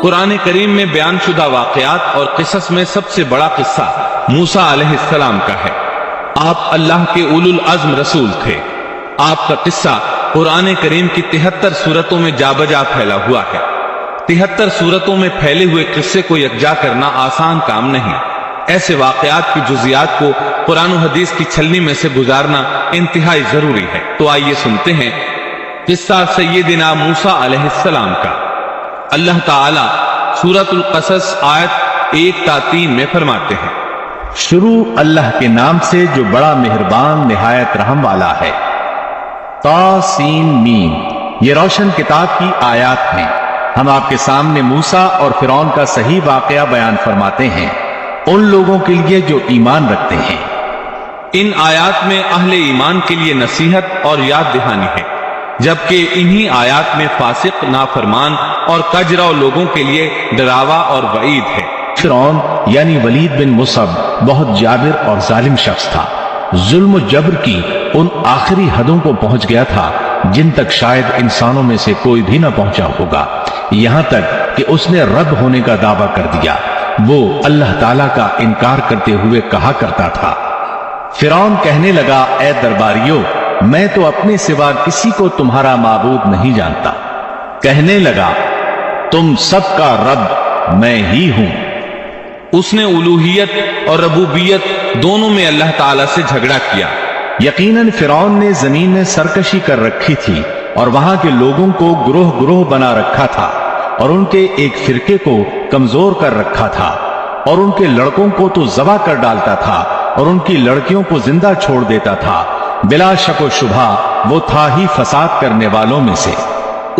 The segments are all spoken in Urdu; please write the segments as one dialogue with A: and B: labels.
A: قرآن کریم میں بیان شدہ واقعات اور قصص میں سب سے بڑا قصہ موسیٰ علیہ السلام کا ہے۔ آپ اللہ کے اولو العزم رسول تھے۔ آپ کا قصہ قرآن کریم کی 73 سورتوں میں جا بجا پھیلا ہوا ہے۔ 73 سورتوں میں پھیلے ہوئے قصے کو یکجا کرنا آسان کام نہیں۔ ایسے واقعات کی جزیات کو قرآن و حدیث کی چھلنی میں سے گزارنا انتہائی ضروری ہے۔ تو آئیے سنتے ہیں قصہ سیدنا موسیٰ علیہ السلام کا۔ اللہ تعالی سورۃ القصص آیت 1 تا 3 میں فرماتے ہیں،
B: شروع اللہ کے نام سے جو بڑا مہربان نہایت رحم والا ہے۔ طا سین میم، یہ روشن کتاب کی آیات ہیں۔ ہم آپ کے سامنے موسیٰ اور فرعون کا صحیح واقعہ بیان فرماتے ہیں ان لوگوں کے لیے جو ایمان رکھتے ہیں۔
A: ان آیات میں اہل ایمان کے لیے نصیحت اور یاد دہانی ہے، جبکہ انہی آیات میں فاسق، نافرمان اور کجرو لوگوں کے لیے ڈراوا اور وعید ہے۔
B: فرعون یعنی ولید بن مصعب بہت جابر اور ظالم شخص تھا۔ ظلم و جبر کی ان آخری حدوں کو پہنچ گیا تھا جن تک شاید انسانوں میں سے کوئی بھی نہ پہنچا ہوگا، یہاں تک کہ اس نے رب ہونے کا دعویٰ کر دیا۔ وہ اللہ تعالیٰ کا انکار کرتے ہوئے کہا کرتا تھا۔ فرعون کہنے لگا، اے درباریوں، میں تو اپنے سوا کسی کو تمہارا معبود نہیں جانتا۔ کہنے لگا، تم سب کا رب میں ہی ہوں۔
A: اس نے الوہیت اور ربوبیت دونوں میں اللہ تعالیٰ سے جھگڑا کیا۔
B: یقیناً فرعون نے زمین میں سرکشی کر رکھی تھی اور وہاں کے لوگوں کو گروہ گروہ بنا رکھا تھا اور ان کے ایک فرقے کو کمزور کر رکھا تھا، اور ان کے لڑکوں کو تو ذبح کر ڈالتا تھا اور ان کی لڑکیوں کو زندہ چھوڑ دیتا تھا۔ بلا شک و شبہ وہ تھا ہی فساد کرنے والوں میں سے۔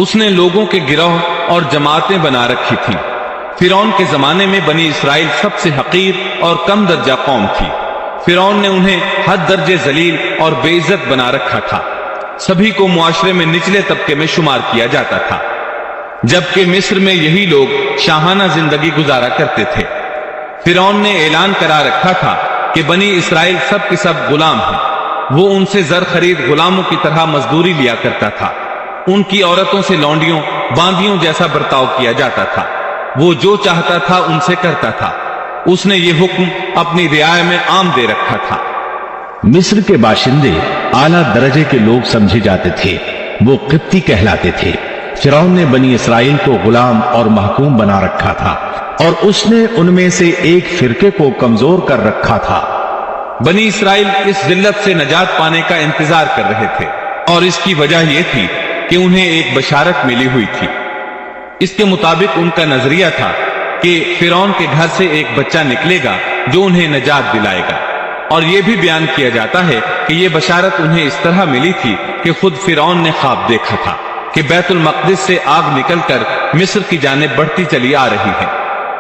A: اس نے لوگوں کے گروہ اور جماعتیں بنا رکھی تھیں۔ فرعون کے زمانے میں بنی اسرائیل سب سے حقیر اور کم درجہ قوم تھی۔ فرعون نے انہیں حد درجے ذلیل اور بے عزت بنا رکھا تھا۔ سبھی کو معاشرے میں نچلے طبقے میں شمار کیا جاتا تھا، جبکہ مصر میں یہی لوگ شاہانہ زندگی گزارا کرتے تھے۔ فرعون نے اعلان کرا رکھا تھا کہ بنی اسرائیل سب کے سب غلام ہیں۔ وہ ان سے زر خرید غلاموں کی طرح مزدوری لیا کرتا تھا۔ ان کی عورتوں سے لونڈیوں باندیوں جیسا برتاؤ کیا جاتا تھا۔ وہ جو چاہتا تھا ان سے کرتا تھا۔ اس نے یہ حکم اپنی رعایا میں عام دے رکھا تھا۔
B: مصر کے باشندے اعلیٰ درجے کے لوگ سمجھے جاتے تھے، وہ قبطی کہلاتے تھے۔ فرعون نے بنی اسرائیل کو غلام اور محکوم بنا رکھا تھا، اور اس نے ان میں سے ایک فرقے کو کمزور کر رکھا تھا۔
A: بنی اسرائیل اس ذلت سے نجات پانے کا انتظار کر رہے تھے، اور اس کی وجہ یہ تھی کہ انہیں ایک بشارت ملی ہوئی تھی۔ اس کے مطابق ان کا نظریہ تھا کہ فرعون کے گھر سے ایک بچہ نکلے گا جو انہیں نجات دلائے گا، اور یہ بھی بیان کیا جاتا ہے کہ یہ بشارت انہیں اس طرح ملی تھی کہ خود فرعون نے خواب دیکھا تھا کہ بیت المقدس سے آگ نکل کر مصر کی جانب بڑھتی چلی آ رہی ہے۔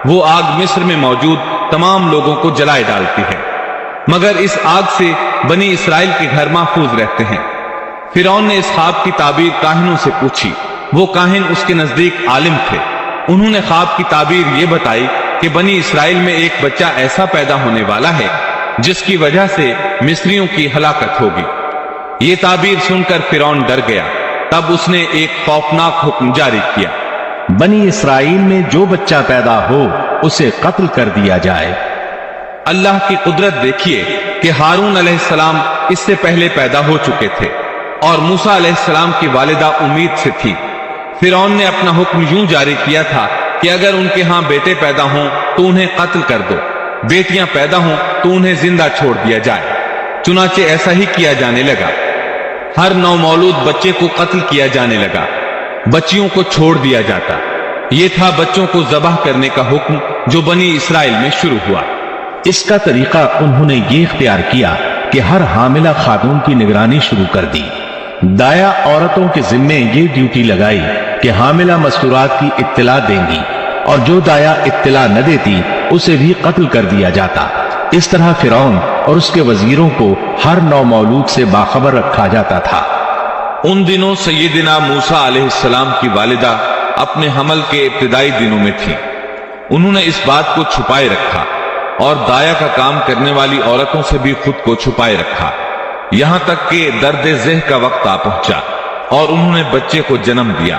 A: وہ آگ مصر میں موجود تمام لوگوں کو جلائے ڈالتی ہے، مگر اس آگ سے بنی اسرائیل کے گھر محفوظ رہتے ہیں۔ فرعون نے اس خواب کی تعبیر کاہنوں سے پوچھی۔ وہ کاہن اس کے نزدیک عالم تھے۔ انہوں نے خواب کی تعبیر یہ بتائی کہ بنی اسرائیل میں ایک بچہ ایسا پیدا ہونے والا ہے جس کی وجہ سے مصریوں کی ہلاکت ہوگی۔ یہ تعبیر سن کر فرعون ڈر گیا۔ تب اس نے ایک خوفناک حکم جاری کیا،
B: بنی اسرائیل میں جو بچہ پیدا ہو اسے قتل کر دیا جائے۔
A: اللہ کی قدرت دیکھیے کہ ہارون علیہ السلام اس سے پہلے پیدا ہو چکے تھے، اور موسیٰ علیہ السلام کی والدہ امید سے تھی۔ فرعون نے اپنا حکم یوں جاری کیا تھا کہ اگر ان کے ہاں بیٹے پیدا ہوں تو انہیں قتل کر دو، بیٹیاں پیدا ہوں تو انہیں زندہ چھوڑ دیا جائے۔ چنانچہ ایسا ہی کیا جانے لگا۔ ہر نو مولود بچے کو قتل کیا جانے لگا، بچیوں کو چھوڑ دیا جاتا۔ یہ تھا بچوں کو ذبح کرنے کا حکم جو بنی اسرائیل میں شروع ہوا۔
B: اس کا طریقہ انہوں نے یہ اختیار کیا کہ ہر حاملہ خاتون کی نگرانی شروع کر دی۔ دایا عورتوں کے ذمے یہ ڈیوٹی لگائی کہ حاملہ مستورات کی اطلاع دیں گی، اور جو دایا اطلاع نہ دیتی اسے بھی قتل کر دیا جاتا۔ اس طرح فرعون اور اس کے وزیروں کو ہر نو مولود سے باخبر رکھا جاتا تھا۔
A: ان دنوں سیدنا موسیٰ علیہ السلام کی والدہ اپنے حمل کے ابتدائی دنوں میں تھی۔ انہوں نے اس بات کو چھپائے رکھا اور دایا کا کام کرنے والی عورتوں سے بھی خود کو چھپائے رکھا، یہاں تک کہ درد ذہ کا وقت آ پہنچا اور انہوں نے بچے کو جنم دیا۔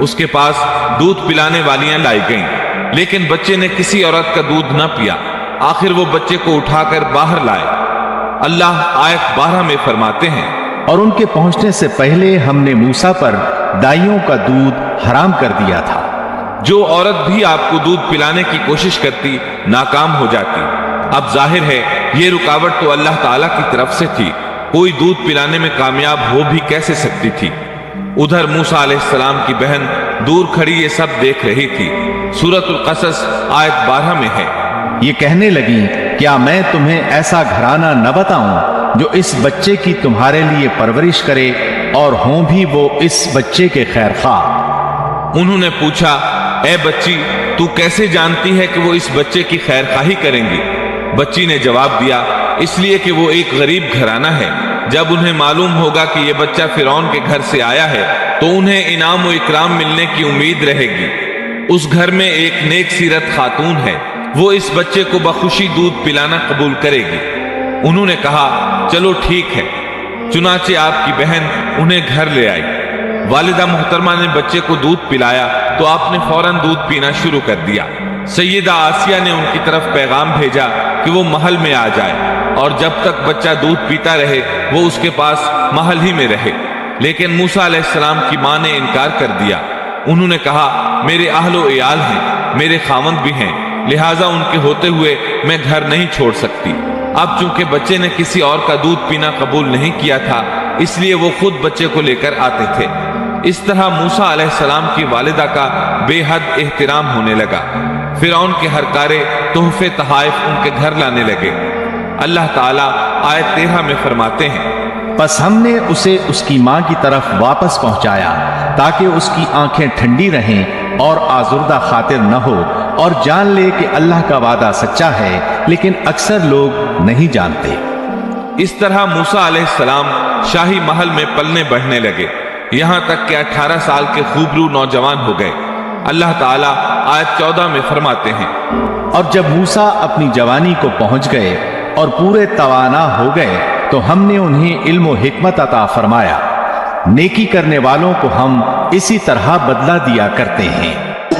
A: اس کے پاس دودھ پلانے والیاں لائی گئیں، لیکن بچے نے کسی عورت کا دودھ نہ پیا۔ آخر وہ بچے کو اٹھا کر باہر لائے۔ اللہ آیت 12 میں فرماتے ہیں،
B: اور ان کے پہنچنے سے پہلے ہم نے موسیٰ پر دائیوں کا دودھ حرام کر دیا تھا۔
A: جو عورت بھی آپ کو دودھ پلانے کی کوشش کرتی ناکام ہو جاتی۔ اب ظاہر ہے یہ رکاوٹ تو اللہ تعالیٰ کی طرف سے تھی، کوئی دودھ پلانے میں کامیاب ہو بھی کیسے سکتی تھی۔ ادھر موسیٰ علیہ السلام کی بہن دور کھڑی یہ سب دیکھ رہی تھی۔ سورۃ القصص آیت 12 میں ہے،
B: یہ کہنے لگی، کیا میں تمہیں ایسا گھرانہ نہ بتاؤں جو اس بچے کی تمہارے لیے پرورش کرے اور ہوں بھی وہ اس بچے کے خیر خواہ۔
A: انہوں نے پوچھا، اے بچی تو کیسے جانتی ہے کہ وہ اس بچے کی خیر خواہی کریں گی؟ بچی نے جواب دیا، اس لیے کہ وہ ایک غریب گھرانہ ہے، جب انہیں معلوم ہوگا کہ یہ بچہ فرعون کے گھر سے آیا ہے تو انہیں انعام و اکرام ملنے کی امید رہے گی۔ اس گھر میں ایک نیک سیرت خاتون ہے، وہ اس بچے کو بخوشی دودھ پلانا قبول کرے گی۔ انہوں نے کہا، چلو ٹھیک ہے۔ چنانچہ آپ کی بہن انہیں گھر لے آئی۔ والدہ محترمہ نے بچے کو دودھ پلایا تو آپ نے فوراً دودھ پینا شروع کر دیا۔ سیدہ آسیہ نے ان کی طرف پیغام بھیجا کہ وہ محل میں آ جائے اور جب تک بچہ دودھ پیتا رہے وہ اس کے پاس محل ہی میں رہے، لیکن موسیٰ علیہ السلام کی ماں نے انکار کر دیا۔ انہوں نے کہا، میرے اہل و عیال ہیں، میرے خاوند بھی ہیں، لہٰذا ان کے ہوتے ہوئے میں گھر نہیں چھوڑ سکتی۔ اب چونکہ بچے نے کسی اور کا دودھ پینا قبول نہیں کیا تھا، اس لیے وہ خود بچے کو لے کر آتے تھے۔ اس طرح موسیٰ علیہ السلام کی والدہ کا بے حد احترام ہونے لگا۔ فرعون کے ہر کارے تحفے تحائف ان کے گھر لانے لگے۔ اللہ تعالیٰ آیت 13 میں فرماتے ہیں،
B: پس ہم نے اسے اس کی ماں کی طرف واپس پہنچایا تاکہ اس کی آنکھیں ٹھنڈی رہیں اور آزردہ خاطر نہ ہو، اور جان لے کہ اللہ کا وعدہ سچا ہے، لیکن اکثر لوگ نہیں جانتے۔
A: اس طرح موسیٰ علیہ السلام شاہی محل میں پلنے بڑھنے لگے، یہاں تک کہ 18 سال کے خوبرو نوجوان ہو گئے۔ اللہ تعالیٰ آیت 14 میں فرماتے ہیں،
B: اور جب موسیٰ اپنی جوانی کو پہنچ گئے اور پورے توانا ہو گئے تو ہم نے انہیں علم و حکمت عطا فرمایا۔ نیکی کرنے والوں کو ہم اسی طرح بدلہ دیا کرتے ہیں۔